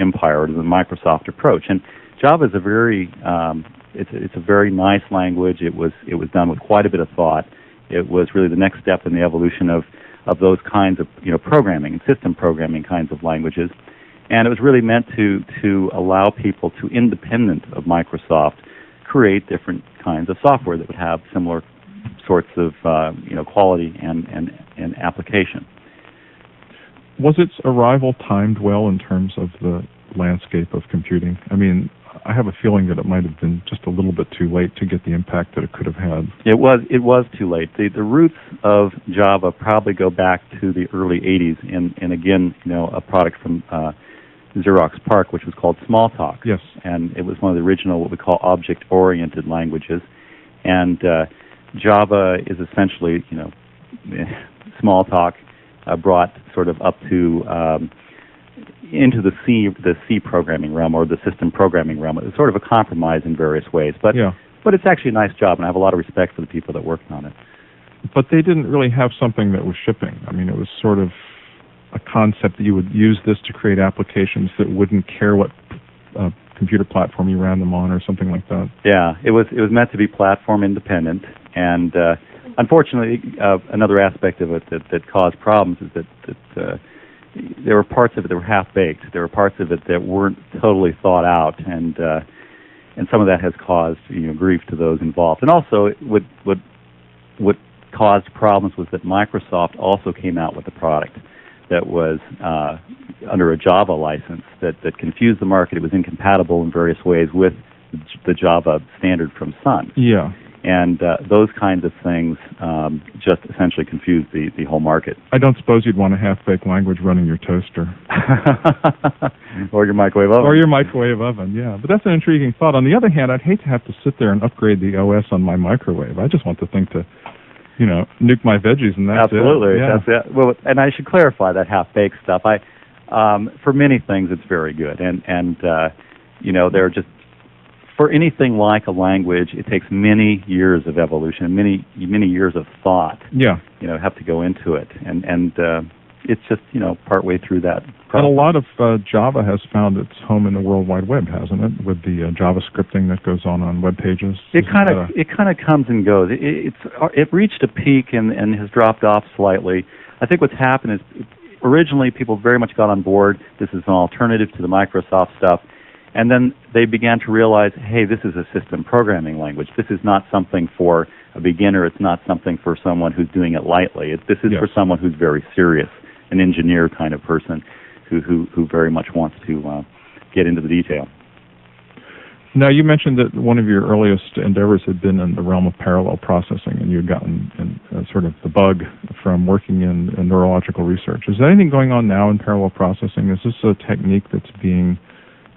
B: empire, or to the Microsoft approach. And Java is a very it's a very nice language. It was done with quite a bit of thought. It was really the next step in the evolution of those kinds of programming and system programming kinds of languages, and it was really meant to allow people to, independent of Microsoft, create different kinds of software that would have similar sorts of quality and application.
A: Was its arrival timed well in terms of the landscape of computing? I mean, I have a feeling that it might have been just a little bit too late to get the impact that it could have had. It
B: was too late. The roots of Java probably go back to the early 80s, and again, a product from Xerox PARC, which was called Smalltalk.
A: Yes.
B: And it was one of the original, what we call object-oriented languages. And Java is essentially, Smalltalk brought sort of up to into the C programming realm, or the system programming realm. It's sort of a compromise in various ways, but it's actually a nice job, and I have a lot of respect for the people that worked on it.
A: But they didn't really have something that was shipping. I mean, it was sort of a concept that you would use this to create applications that wouldn't care what computer platform you ran them on, or something like that.
B: Yeah, it was meant to be platform independent, and unfortunately, another aspect of it that caused problems is that there were parts of it that were half-baked. There were parts of it that weren't totally thought out, and some of that has caused grief to those involved. And also, what caused problems was that Microsoft also came out with a product that was under a Java license that confused the market. It was incompatible in various ways with the Java standard from Sun.
A: Yeah.
B: And those kinds of things just essentially confuse the whole market.
A: I don't suppose you'd want a half-baked language running your toaster.
B: Or your microwave oven.
A: Or your microwave oven, yeah. But that's an intriguing thought. On the other hand, I'd hate to have to sit there and upgrade the OS on my microwave. I just want the thing to, nuke my veggies, and that's
B: Absolutely.
A: it.
B: Absolutely. That's it. Well, and I should clarify that half-baked stuff. For many things, it's very good. And there are just, for anything like a language, it takes many years of evolution, many years of thought.
A: Yeah.
B: Have to go into it, and it's just partway through that process.
A: And a lot of Java has found its home in the World Wide Web, hasn't it? With the Java scripting that goes on web pages.
B: It kind of comes and goes. It reached a peak and has dropped off slightly. I think what's happened is originally people very much got on board. This is an alternative to the Microsoft stuff. And then they began to realize, hey, this is a system programming language. This is not something for a beginner. It's not something for someone who's doing it lightly. This is for someone who's very serious, an engineer kind of person who very much wants to get into the detail.
A: Now, you mentioned that one of your earliest endeavors had been in the realm of parallel processing, and you had gotten sort of the bug from working in neurological research. Is there anything going on now in parallel processing? Is this a technique that's being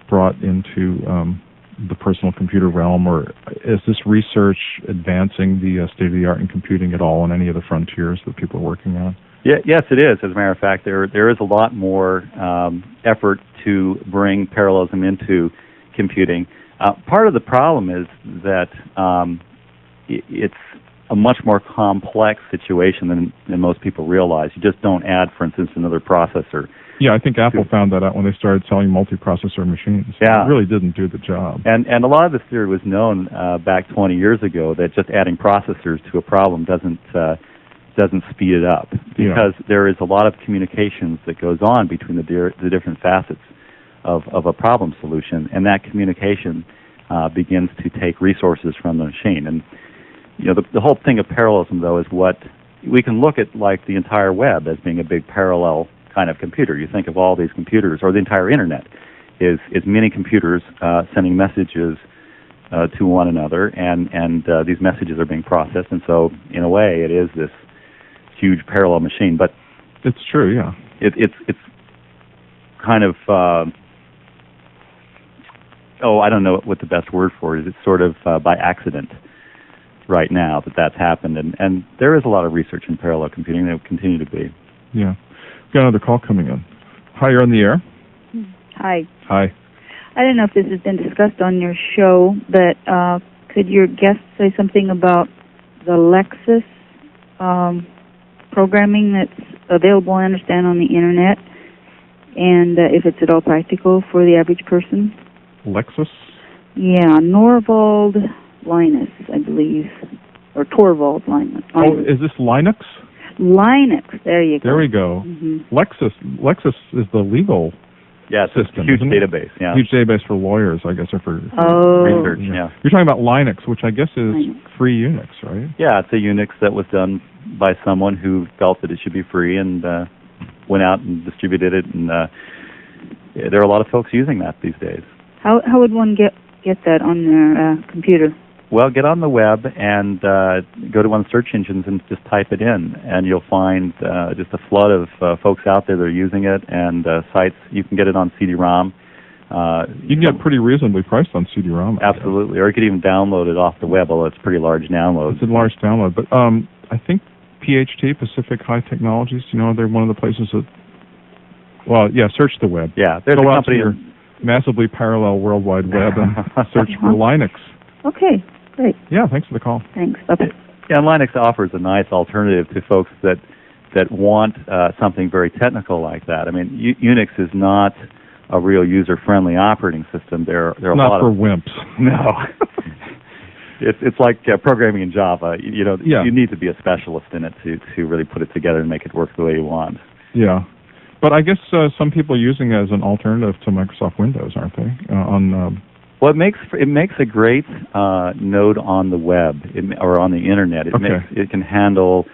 A: brought into the personal computer realm, or is this research advancing the state-of-the-art in computing at all on any of the frontiers that people are working on?
B: Yes, it is. As a matter of fact, there is a lot more effort to bring parallelism into computing. Part of the problem is that it's a much more complex situation than most people realize. You just don't add, for instance, another processor.
A: Yeah, I think Apple found that out when they started selling multiprocessor machines.
B: Yeah.
A: It really didn't do the job.
B: And a lot of this theory was known back 20 years ago, that just adding processors to a problem doesn't speed it up, because there is a lot of communications that goes on between the different facets of a problem solution, and that communication begins to take resources from the machine. And the whole thing of parallelism, though, is what we can look at, like the entire web as being a big parallel kind of computer. You think of all these computers, or the entire internet is many computers sending messages to one another, and these messages are being processed, and so in a way it is this huge parallel machine. But
A: it's true, yeah.
B: It's kind of I don't know what the best word for it is. It's sort of by accident right now that's happened, and there is a lot of research in parallel computing. There will continue to be.
A: Yeah. We've got another call coming in. Hi, you're on the air.
G: Hi.
A: Hi.
G: I don't know if this has been discussed on your show, but could your guest say something about the Lexus programming that's available, I understand, on the Internet, and if it's at all practical for the average person?
A: Lexus?
G: Yeah, Norvald Linus, I believe, or Torvald Linus.
A: Oh, is this Linux?
G: Linux, there you go.
A: There we go.
G: Mm-hmm.
A: Lexus is the legal system.
B: Huge database, yeah.
A: Huge database for lawyers, I guess, or for
B: research, yeah.
A: You're talking about Linux, which I guess is free Unix, right?
B: Yeah, it's a Unix that was done by someone who felt that it should be free and went out and distributed it, and there are a lot of folks using that these days.
G: How would one get that on their computer?
B: Well, get on the web and go to one of the search engines and just type it in, and you'll find just a flood of folks out there that are using it, and sites. You can get it on CD-ROM.
A: You can get pretty reasonably priced on CD-ROM.
B: Absolutely, or you could even download it off the web, although it's a pretty large download.
A: It's a large download, but I think PHT, Pacific High Technologies, they're one of the places that, search the web.
B: Yeah, there's a company.
A: Your massively parallel World Wide Web and search for Linux.
G: Okay, great.
A: Yeah, thanks for the call.
G: Thanks. Bye-bye.
B: Yeah, Linux offers a nice alternative to folks that want something very technical like that. I mean, Unix is not a real user-friendly operating system. There are
A: not
B: a lot
A: for
B: of
A: wimps.
B: No. It's like programming in Java. You need to be a specialist in it to really put it together and make it work the way you want.
A: Yeah. But I guess some people are using it as an alternative to Microsoft Windows, aren't they?
B: Well, it makes a great node on the web or on the internet. It can handle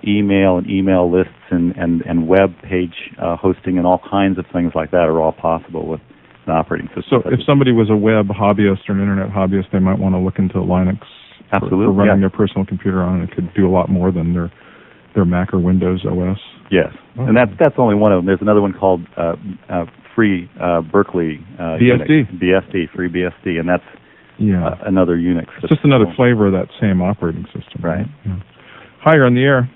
B: email and email lists and web page hosting, and all kinds of things like that are all possible with an operating system.
A: So if somebody was a web hobbyist or an internet hobbyist, they might want to look into Linux for running their personal computer on it. It could do a lot more than their Mac or Windows OS.
B: Yes, and that's only one of them. There's another one called Free Berkeley
A: BSD.
B: BSD, Free BSD, and that's another Unix.
A: It's just another flavor of that same operating system.
B: Right.
A: Yeah. Hi, you're on the air.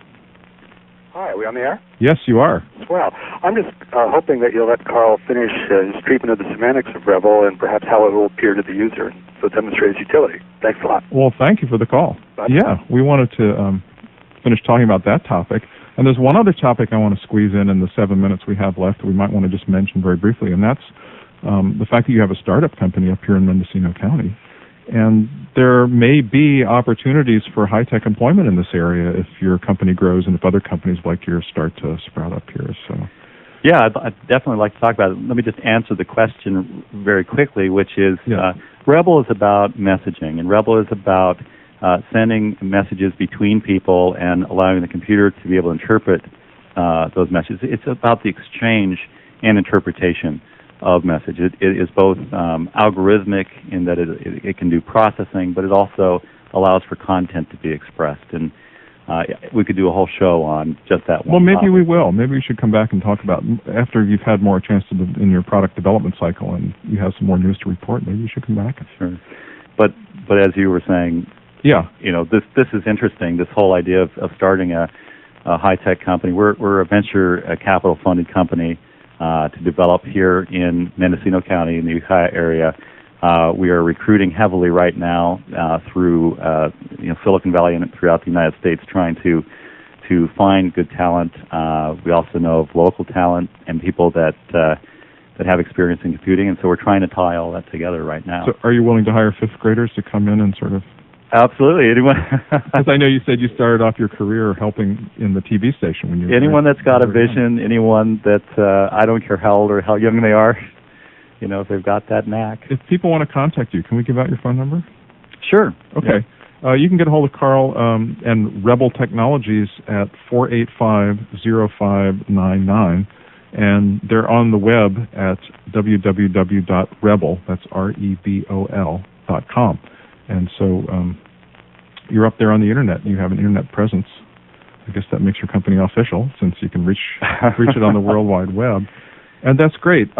H: Hi, are we on the air?
A: Yes, you are.
H: Well, I'm just hoping that you'll let Carl finish his treatment of the semantics of Rebel and perhaps how it will appear to the user, so demonstrate its utility. Thanks a lot.
A: Well, thank you for the call.
H: Bye.
A: Yeah, we wanted to finish talking about that topic. And there's one other topic I want to squeeze in the 7 minutes we have left. We might want to just mention very briefly, and that's the fact that you have a startup company up here in Mendocino County. And there may be opportunities for high-tech employment in this area if your company grows and if other companies like yours start to sprout up here. So,
B: yeah, I'd definitely like to talk about it. Let me just answer the question very quickly, which is Rebel is about messaging, and Rebel is about sending messages between people and allowing the computer to be able to interpret those messages. It's about the exchange and interpretation of message. It is both algorithmic in that it can do processing, but it also allows for content to be expressed. And we could do a whole show on just that one.
A: Well, maybe
B: topic.
A: we will. Maybe we should come back and talk about, after you've had more chance in your product development cycle and you have some more news to report, maybe you should come back.
B: Sure. But as you were saying, this is interesting, this whole idea of starting a high-tech company. We're a venture capital-funded company to develop here in Mendocino County in the Ukiah area We are recruiting heavily right now through Silicon Valley and throughout the United States, trying to find good talent. We also know of local talent and people that have experience in computing, and so we're trying to tie all that together right now.
A: So are you willing to hire fifth graders to come in and sort of...
B: Absolutely. Anyone?
A: Because I know you said you started off your career helping in the TV station when you were...
B: Anyone that's got a vision, anyone that, I don't care how old or how young they are, if they've got that knack.
A: If people want to contact you, can we give out your phone number?
B: Sure.
A: Okay. Yeah. You can get a hold of Carl and Rebel Technologies at 485-0599, and they're on the web at www.rebel, that's REBOL.com. And so you're up there on the Internet. You have an Internet presence. I guess that makes your company official, since you can reach it on the World Wide Web. And that's great.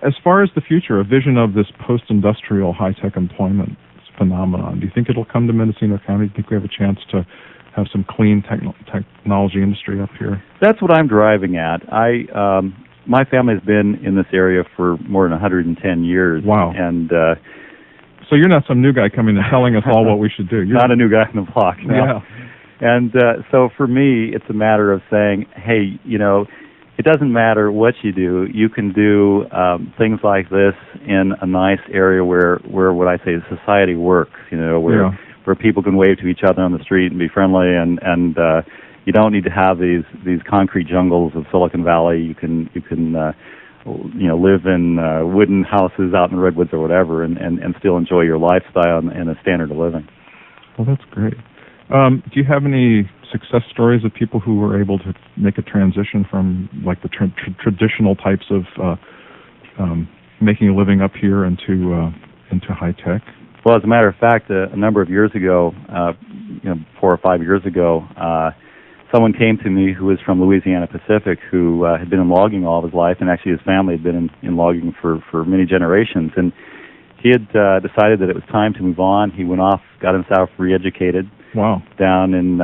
A: As far as the future, a vision of this post-industrial high-tech employment phenomenon, do you think it'll come to Mendocino County? Do you think we have a chance to have some clean technology industry up here? That's what I'm driving at. My family has been in this area for more than 110 years. Wow. And so you're not some new guy coming and telling us all what we should do. You're not a new guy on the block. No. Yeah. And so for me, it's a matter of saying, hey, it doesn't matter what you do. You can do things like this in a nice area where what I say society works. Where people can wave to each other on the street and be friendly, and you don't need to have these concrete jungles of Silicon Valley. You can live in wooden houses out in the redwoods or whatever, and still enjoy your lifestyle and a standard of living. Well, that's great. Do you have any success stories of people who were able to make a transition from like the traditional types of making a living up here into high tech? Well, as a matter of fact, a number of years ago, 4 or 5 years ago, someone came to me who was from Louisiana Pacific, who had been in logging all of his life, and actually his family had been in logging for many generations. And he had decided that it was time to move on. He went off, got himself re-educated. Wow. Down in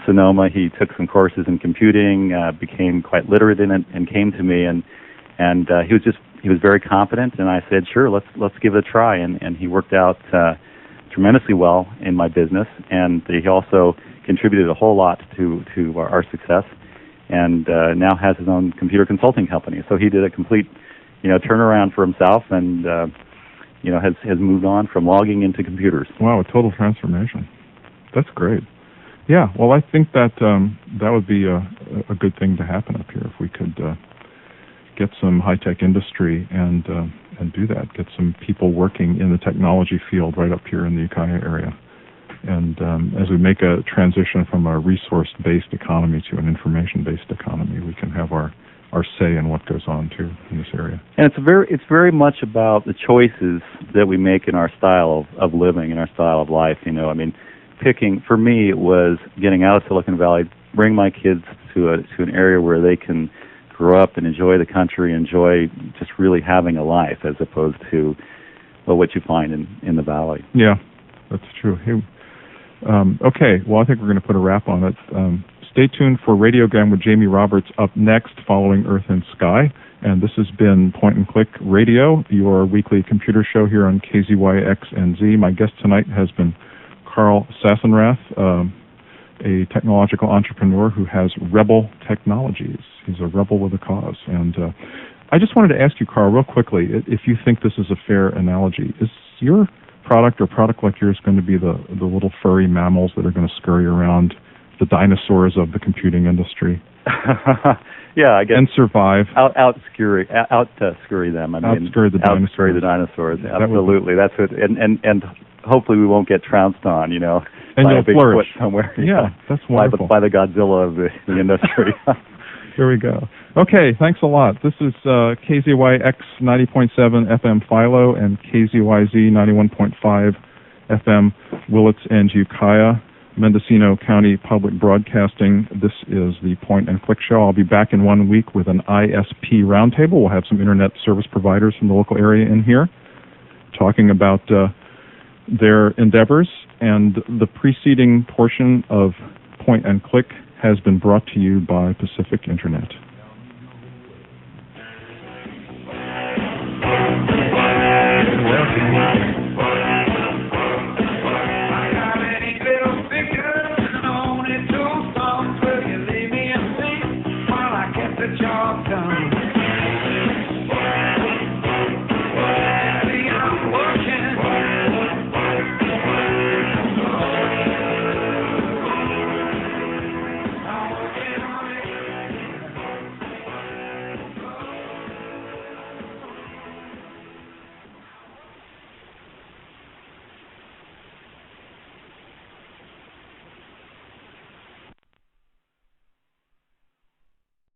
A: Sonoma. He took some courses in computing, became quite literate in it, and came to me, and he was very confident, and I said, sure, let's give it a try, and he worked out tremendously well in my business, and he also contributed a whole lot to our success, and now has his own computer consulting company. So he did a complete turnaround for himself, and has moved on from logging into computers. Wow, a total transformation. That's great. Yeah, well, I think that that would be a good thing to happen up here if we could get some high-tech industry and do that, get some people working in the technology field right up here in the Ukiah area. And as we make a transition from a resource-based economy to an information-based economy, we can have our say in what goes on, too, in this area. And it's very much about the choices that we make in our style of living, in our style of life. For me, it was getting out of Silicon Valley, bring my kids to an area where they can grow up and enjoy the country, enjoy just really having a life, as opposed to what you find in the valley. Yeah, that's true. Hey, okay, well, I think we're going to put a wrap on it. Stay tuned for Radiogram with Jamie Roberts up next, following Earth and Sky. And this has been Point and Click Radio, your weekly computer show here on KZYX-NZ. My guest tonight has been Carl Sassenrath, a technological entrepreneur who has Rebel Technologies. He's a rebel with a cause. And I just wanted to ask you, Carl, real quickly, if you think this is a fair analogy. Is your product or product like yours going to be the little furry mammals that are going to scurry around the dinosaurs of the computing industry? Yeah, I guess. And survive. Out-scurry them. Out-scurry the dinosaurs. Out-scurry the dinosaurs, absolutely. That's it. And hopefully we won't get trounced on, and by a big flourish. Foot somewhere. Yeah, that's wonderful. By the Godzilla of the industry. Here we go. Okay, thanks a lot. This is KZYX 90.7 FM Philo and KZYZ 91.5 FM Willits and Ukiah, Mendocino County Public Broadcasting. This is the Point and Click Show. I'll be back in 1 week with an ISP roundtable. We'll have some internet service providers from the local area in here talking about their endeavors. And the preceding portion of Point and Click has been brought to you by Pacific Internet.